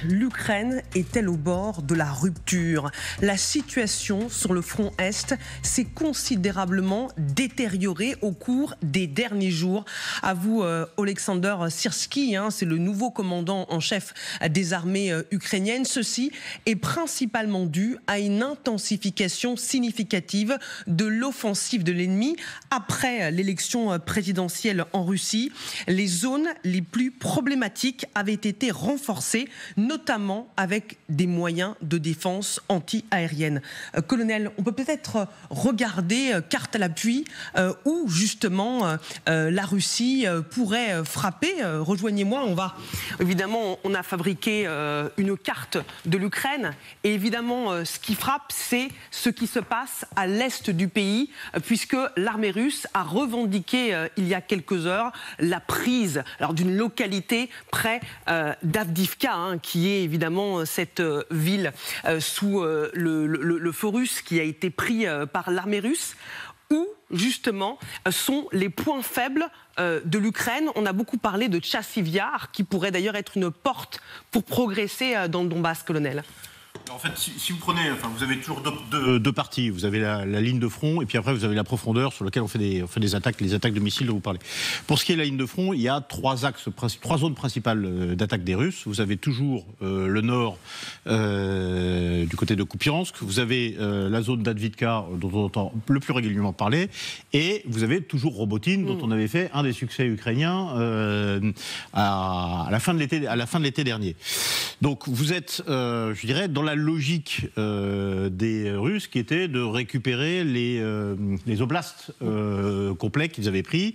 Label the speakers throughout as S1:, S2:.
S1: l'Ukraine est-elle au bord de la rupture? La situation sur le front Est s'est considérablement détériorée au cours des derniers jours. À vous, Oleksandr Syrski, c'est le nouveau commandant en chef des armées ukrainiennes. Ceci est principalement dû à une intensification significative de l'offensive de l'ennemi après l'élection présidentielle en Russie. Les zones les plus problématiques avaient été renforcées, notamment avec des moyens de défense anti-aérienne. Colonel, on peut peut-être regarder, carte à l'appui, où justement la Russie pourrait frapper. Rejoignez-moi, on a fabriqué une carte de l'Ukraine et évidemment ce qui frappe, c'est ce qui se passe à l'est du pays, puisque l'armée russe a revendiqué il y a quelques heures la prise d'une localité près d'Avdiivka, qui est évidemment cette ville sous le feu russe qui a été pris par l'armée russe, où justement sont les points faibles de l'Ukraine. On a beaucoup parlé de Tchassiv Yar, qui pourrait d'ailleurs être une porte pour progresser dans le Donbass, colonel.
S2: En fait, si vous prenez, vous avez toujours deux parties. Vous avez la ligne de front et puis après vous avez la profondeur sur laquelle on fait des attaques, les attaques de missiles dont vous parlez. Pour ce qui est de la ligne de front, il y a trois zones principales d'attaque des Russes. Vous avez toujours le nord du côté de Kupiansk. Vous avez la zone d'Avdiivka dont on entend le plus régulièrement parler, et vous avez toujours Robotyne dont on avait fait un des succès ukrainiens à la fin de l'été dernier. Donc vous êtes, je dirais, dans la logique des Russes qui était de récupérer les oblasts complets qu'ils avaient pris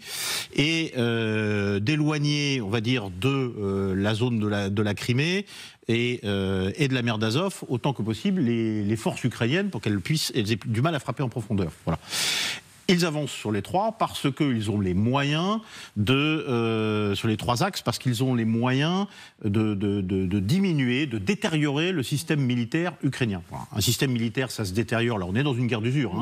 S2: et d'éloigner, on va dire, de la zone de la Crimée et de la mer d'Azov autant que possible les forces ukrainiennes pour qu'elles aient du mal à frapper en profondeur. Voilà. Ils avancent sur les trois parce qu'ils ont les moyens sur les trois axes, parce qu'ils ont les moyens de diminuer, de détériorer le système militaire ukrainien. Voilà. Un système militaire, ça se détériore. Là, on est dans une guerre d'usure.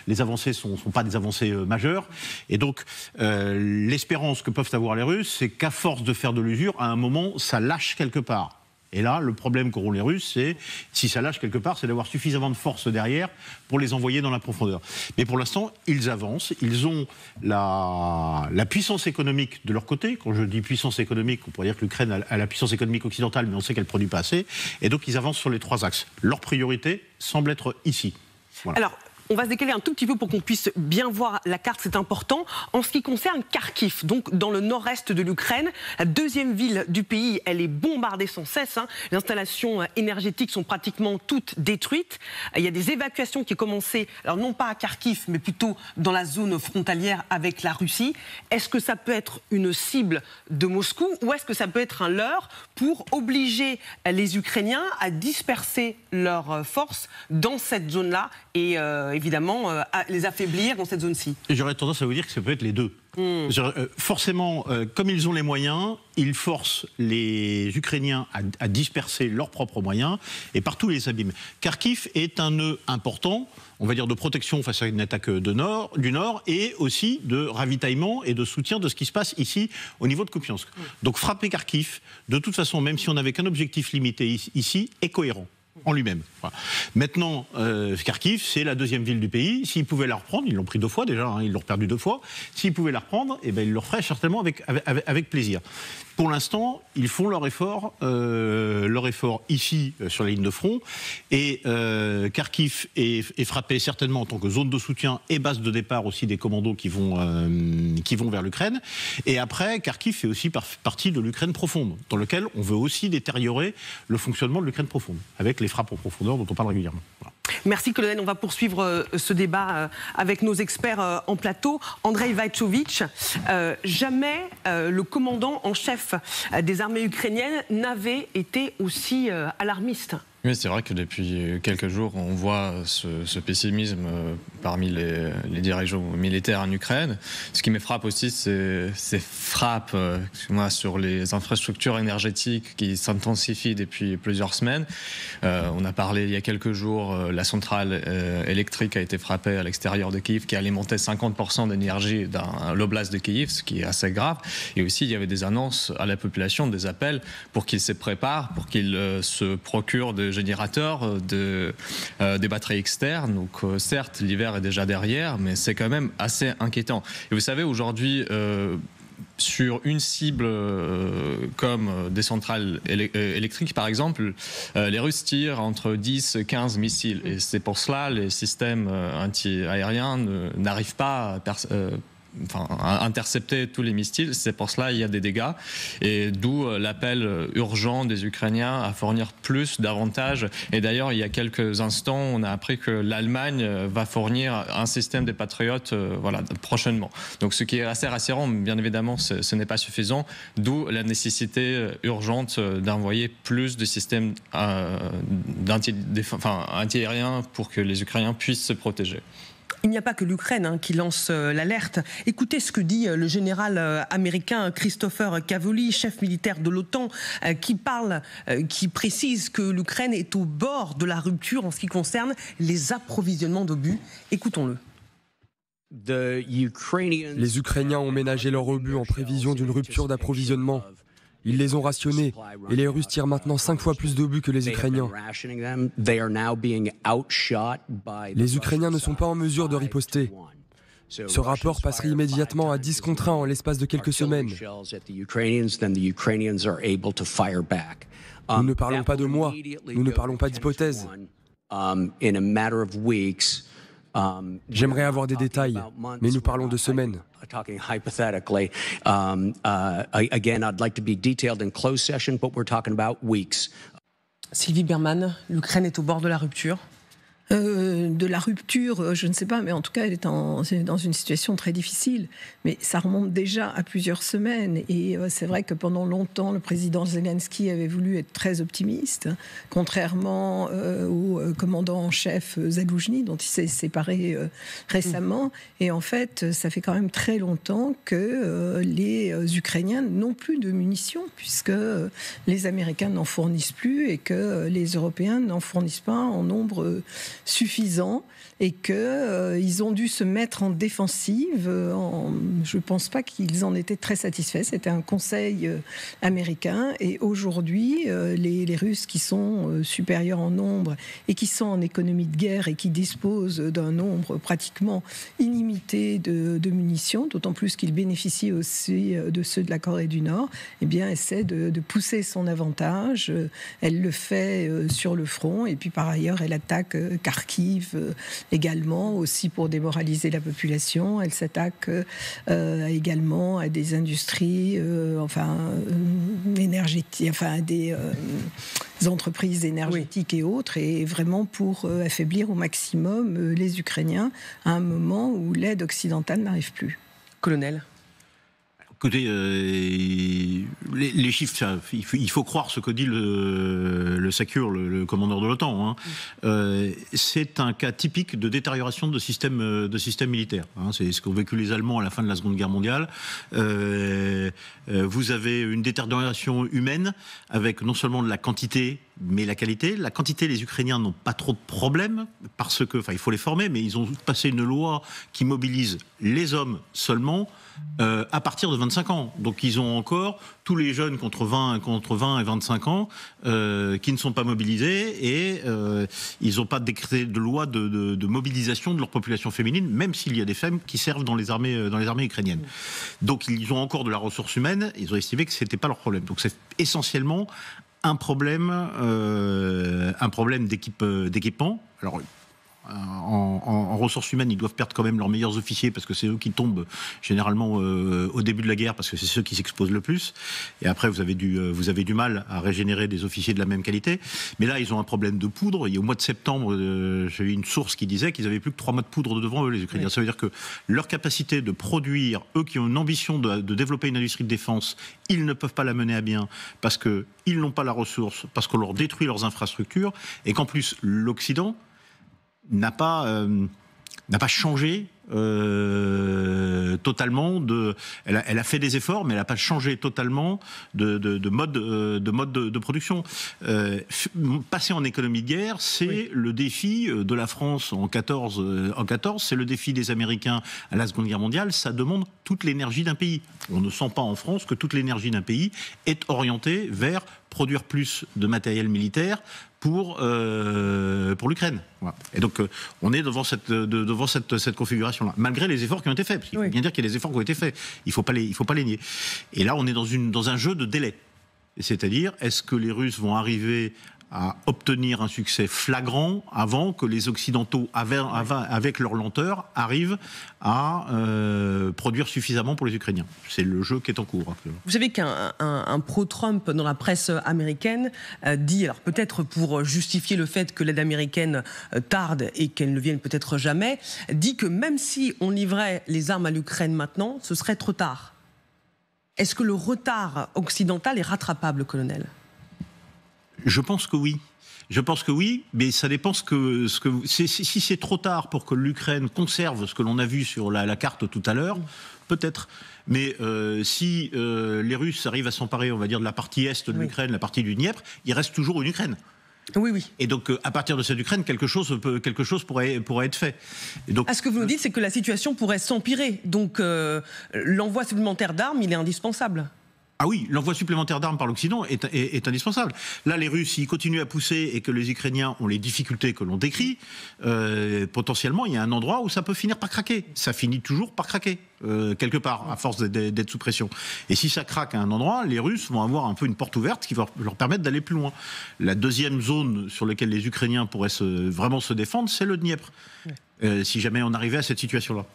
S2: Les avancées sont pas des avancées majeures. Et donc, l'espérance que peuvent avoir les Russes, c'est qu'à force de faire de l'usure, à un moment, ça lâche quelque part. Et là, le problème qu'auront les Russes, c'est, si ça lâche quelque part, c'est d'avoir suffisamment de force derrière pour les envoyer dans la profondeur. Mais pour l'instant, ils avancent, ils ont la puissance économique de leur côté. Quand je dis puissance économique, on pourrait dire que l'Ukraine a la puissance économique occidentale, mais on sait qu'elle ne produit pas assez. Et donc, ils avancent sur les trois axes. Leur priorité semble être ici. Voilà.
S1: Alors, on va se décaler un tout petit peu pour qu'on puisse bien voir la carte, c'est important. En ce qui concerne Kharkiv, donc dans le nord-est de l'Ukraine, la deuxième ville du pays, elle est bombardée sans cesse. Les installations énergétiques sont pratiquement toutes détruites. Il y a des évacuations qui ont commencé, alors non pas à Kharkiv, mais plutôt dans la zone frontalière avec la Russie. Est-ce que ça peut être une cible de Moscou ou est-ce que ça peut être un leurre pour obliger les Ukrainiens à disperser leurs forces dans cette zone-là et évidemment à les affaiblir dans cette zone-ci?
S2: J'aurais tendance à vous dire que ça peut être les deux. Forcément, comme ils ont les moyens, ils forcent les Ukrainiens à disperser leurs propres moyens et partout les abîment. Kharkiv est un nœud important, on va dire, de protection face à une attaque du nord et aussi de ravitaillement et de soutien de ce qui se passe ici au niveau de Kupiansk. Donc frapper Kharkiv, de toute façon, même si on n'avait qu'un objectif limité ici, est cohérent en lui-même. Voilà. Maintenant, Kharkiv, c'est la deuxième ville du pays. S'ils pouvaient la reprendre, ils l'ont pris 2 fois déjà, ils l'ont perdu 2 fois. S'ils pouvaient la reprendre, ils le referaient certainement avec plaisir. Pour l'instant, ils font leur effort ici sur la ligne de front. Et Kharkiv est frappé certainement en tant que zone de soutien et base de départ aussi des commandos qui vont vers l'Ukraine. Et après, Kharkiv fait aussi partie de l'Ukraine profonde, dans lequel on veut aussi détériorer le fonctionnement de l'Ukraine profonde, avec les frappes en profondeur dont on parle régulièrement. Voilà.
S1: Merci, colonel. On va poursuivre ce débat avec nos experts en plateau. Andrei Vaitchovitch, jamais le commandant en chef des armées ukrainiennes n'avait été aussi alarmiste.
S3: Oui, c'est vrai que depuis quelques jours, on voit ce pessimisme parmi les dirigeants militaires en Ukraine. Ce qui me frappe aussi, c'est ces frappes sur les infrastructures énergétiques qui s'intensifient depuis plusieurs semaines. On a parlé il y a quelques jours, la centrale électrique a été frappée à l'extérieur de Kiev, qui alimentait 50% d'énergie dans l'oblast de Kiev, ce qui est assez grave. Et aussi, il y avait des annonces à la population, des appels pour qu'ils se préparent, pour qu'ils se procurent des générateurs, des batteries externes. Donc certes, l'hiver est déjà derrière, mais c'est quand même assez inquiétant. Et vous savez, aujourd'hui, sur une cible comme des centrales électriques, par exemple, les Russes tirent entre 10 et 15 missiles. Et c'est pour cela que les systèmes anti-aériens n'arrivent pas à intercepter tous les missiles. C'est pour cela qu'il y a des dégâts, et d'où l'appel urgent des Ukrainiens à fournir davantage. Et d'ailleurs, il y a quelques instants, on a appris que l'Allemagne va fournir un système des Patriotes prochainement. Donc ce qui est assez rassurant, mais bien évidemment ce n'est pas suffisant, d'où la nécessité urgente d'envoyer plus de systèmes anti-aériens pour que les Ukrainiens puissent se protéger.
S1: Il n'y a pas que l'Ukraine qui lance l'alerte. Écoutez ce que dit le général américain Christopher Cavoli, chef militaire de l'OTAN, qui précise que l'Ukraine est au bord de la rupture en ce qui concerne les approvisionnements d'obus. Écoutons-le.
S4: Les Ukrainiens ont ménagé leurs obus en prévision d'une rupture d'approvisionnement. Ils les ont rationnés et les Russes tirent maintenant 5 fois plus d'obus que les Ukrainiens. Les Ukrainiens ne sont pas en mesure de riposter. Ce rapport passerait immédiatement à 10 contre 1 en l'espace de quelques semaines. Nous ne parlons pas de mois, nous ne parlons pas d'hypothèses. J'aimerais avoir des détails, mais nous parlons de semaines.
S1: Sylvie Berman, l'Ukraine est au bord de la rupture.
S5: De la rupture, je ne sais pas, mais en tout cas, elle est dans une situation très difficile. Mais ça remonte déjà à plusieurs semaines. Et c'est vrai que pendant longtemps, le président Zelensky avait voulu être très optimiste, contrairement au commandant en chef Zaloujny, dont il s'est séparé récemment. Et en fait, ça fait quand même très longtemps que les Ukrainiens n'ont plus de munitions, puisque les Américains n'en fournissent plus et que les Européens n'en fournissent pas en nombre suffisant, et qu'ils ont dû se mettre en défensive. Je ne pense pas qu'ils en étaient très satisfaits. C'était un conseil américain. Et aujourd'hui, les Russes qui sont supérieurs en nombre et qui sont en économie de guerre et qui disposent d'un nombre pratiquement illimité de munitions, d'autant plus qu'ils bénéficient aussi de ceux de la Corée du Nord, eh bien, essaie de pousser son avantage. Elle le fait sur le front, et puis par ailleurs, elle attaque Kharkiv également, aussi pour démoraliser la population. Elle s'attaque également à des industries, énergétiques, des entreprises énergétiques et autres, et vraiment pour affaiblir au maximum les Ukrainiens à un moment où l'aide occidentale n'arrive plus.
S1: Colonel.
S2: Écoutez, les chiffres, il faut croire ce que dit le SACEUR, le commandeur de l'OTAN. C'est un cas typique de détérioration de système militaire. C'est ce qu'ont vécu les Allemands à la fin de la Seconde Guerre mondiale. Vous avez une détérioration humaine avec non seulement de la quantité, mais la qualité. La quantité, les Ukrainiens n'ont pas trop de problèmes parce que, il faut les former, mais ils ont passé une loi qui mobilise les hommes seulement à partir de 25 ans. Donc ils ont encore tous les jeunes contre 20 et 25 ans qui ne sont pas mobilisés, et ils n'ont pas décrété de loi de mobilisation de leur population féminine, même s'il y a des femmes qui servent dans les armées ukrainiennes. Donc ils ont encore de la ressource humaine. Ils ont estimé que ce n'était pas leur problème. Donc c'est essentiellement un problème d'équipement. Alors, En ressources humaines, ils doivent perdre quand même leurs meilleurs officiers parce que c'est eux qui tombent généralement au début de la guerre parce que c'est ceux qui s'exposent le plus. Et après, vous avez du mal à régénérer des officiers de la même qualité. Mais là, ils ont un problème de poudre. Au mois de septembre, j'ai eu une source qui disait qu'ils avaient plus que 3 mois de poudre devant eux, les Ukrainiens. Oui. Ça veut dire que leur capacité de produire, eux qui ont une ambition de développer une industrie de défense, ils ne peuvent pas la mener à bien parce qu'ils n'ont pas la ressource, parce qu'on leur détruit leurs infrastructures et qu'en plus, l'Occident n'a pas changé totalement elle a fait des efforts, mais elle n'a pas changé totalement de mode de production. Passer en économie de guerre, c'est le défi de la France en 14, c'est le défi des Américains à la Seconde Guerre mondiale. Ça demande toute l'énergie d'un pays. On ne sent pas en France que toute l'énergie d'un pays est orientée vers produire plus de matériel militaire pour l'Ukraine. Voilà. Et donc, on est devant cette configuration-là, malgré les efforts qui ont été faits. Parce qu'il faut bien dire qu'il y a des efforts qui ont été faits. Il ne faut pas les nier. Et là, on est dans un jeu de délai. C'est-à-dire, est-ce que les Russes vont arriver à obtenir un succès flagrant avant que les Occidentaux, avec leur lenteur, arrivent à produire suffisamment pour les Ukrainiens. C'est le jeu qui est en cours.
S1: Vous savez qu'un pro-Trump dans la presse américaine dit, alors peut-être pour justifier le fait que l'aide américaine tarde et qu'elle ne vienne peut-être jamais, dit que même si on livrait les armes à l'Ukraine maintenant, ce serait trop tard. Est-ce que le retard occidental est rattrapable, colonel ?
S2: Je pense que oui. Mais ça dépend si c'est trop tard pour que l'Ukraine conserve ce que l'on a vu sur la carte tout à l'heure, peut-être. Mais si les Russes arrivent à s'emparer, on va dire, de la partie est de l'Ukraine, la partie du Dniepr, il reste toujours une Ukraine.
S1: Oui. Et
S2: donc, à partir de cette Ukraine, quelque chose pourrait être fait. Et donc,
S1: ce que vous nous dites, c'est que la situation pourrait s'empirer. Donc, l'envoi supplémentaire d'armes, il est indispensable.
S2: Ah oui, l'envoi supplémentaire d'armes par l'Occident est indispensable. Là, les Russes, s'ils continuent à pousser et que les Ukrainiens ont les difficultés que l'on décrit, potentiellement, il y a un endroit où ça peut finir par craquer. Ça finit toujours par craquer, quelque part, à force d'être sous pression. Et si ça craque à un endroit, les Russes vont avoir un peu une porte ouverte qui va leur permettre d'aller plus loin. La deuxième zone sur laquelle les Ukrainiens pourraient vraiment se défendre, c'est le Dniepr. Si jamais on arrivait à cette situation-là.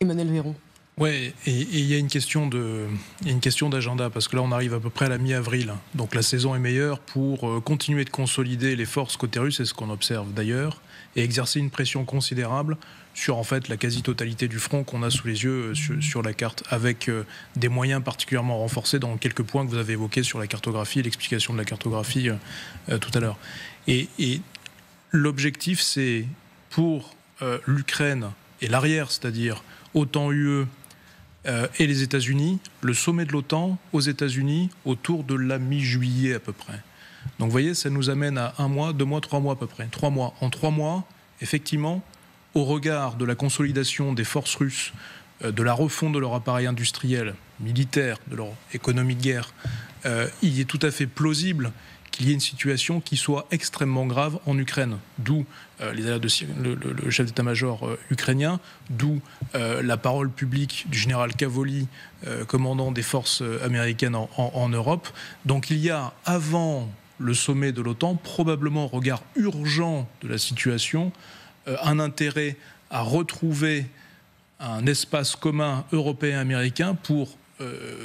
S1: Emmanuel Véron.
S6: Oui, et il y a une question d'agenda, parce que là on arrive à peu près à la mi-avril, donc la saison est meilleure pour continuer de consolider les forces côté russe, c'est ce qu'on observe d'ailleurs, et exercer une pression considérable sur en fait la quasi-totalité du front qu'on a sous les yeux sur la carte, avec des moyens particulièrement renforcés dans quelques points que vous avez évoqués sur la cartographie, l'explication de la cartographie tout à l'heure. Et l'objectif, c'est pour l'Ukraine et l'arrière, c'est-à-dire OTAN UE et les États-Unis, le sommet de l'OTAN aux États-Unis autour de la mi-juillet à peu près. Donc vous voyez, ça nous amène à 1 mois, 2 mois, 3 mois à peu près. 3 mois. En 3 mois, effectivement, au regard de la consolidation des forces russes, de la refonte de leur appareil industriel, militaire, de leur économie de guerre, il est tout à fait plausible qu'il y ait une situation qui soit extrêmement grave en Ukraine, d'où le chef d'état-major ukrainien, d'où la parole publique du général Cavoli, commandant des forces américaines en Europe. Donc il y a, avant le sommet de l'OTAN, probablement au regard urgent de la situation, un intérêt à retrouver un espace commun européen-américain pour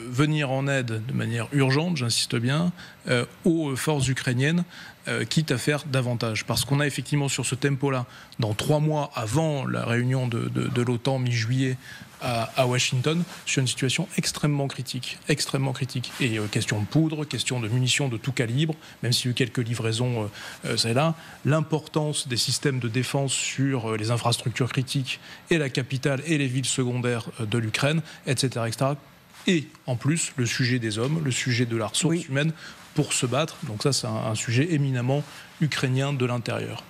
S6: venir en aide de manière urgente, j'insiste bien, aux forces ukrainiennes, quitte à faire davantage. Parce qu'on a effectivement sur ce tempo-là, dans 3 mois avant la réunion de l'OTAN mi-juillet à Washington, sur une situation extrêmement critique. Et question de poudre, question de munitions de tout calibre, même s'il y a eu quelques livraisons ça et là, l'importance des systèmes de défense sur les infrastructures critiques et la capitale et les villes secondaires de l'Ukraine, etc., etc. Et en plus, le sujet des hommes, le sujet de la ressource humaine pour se battre. Donc ça, c'est un sujet éminemment ukrainien de l'intérieur.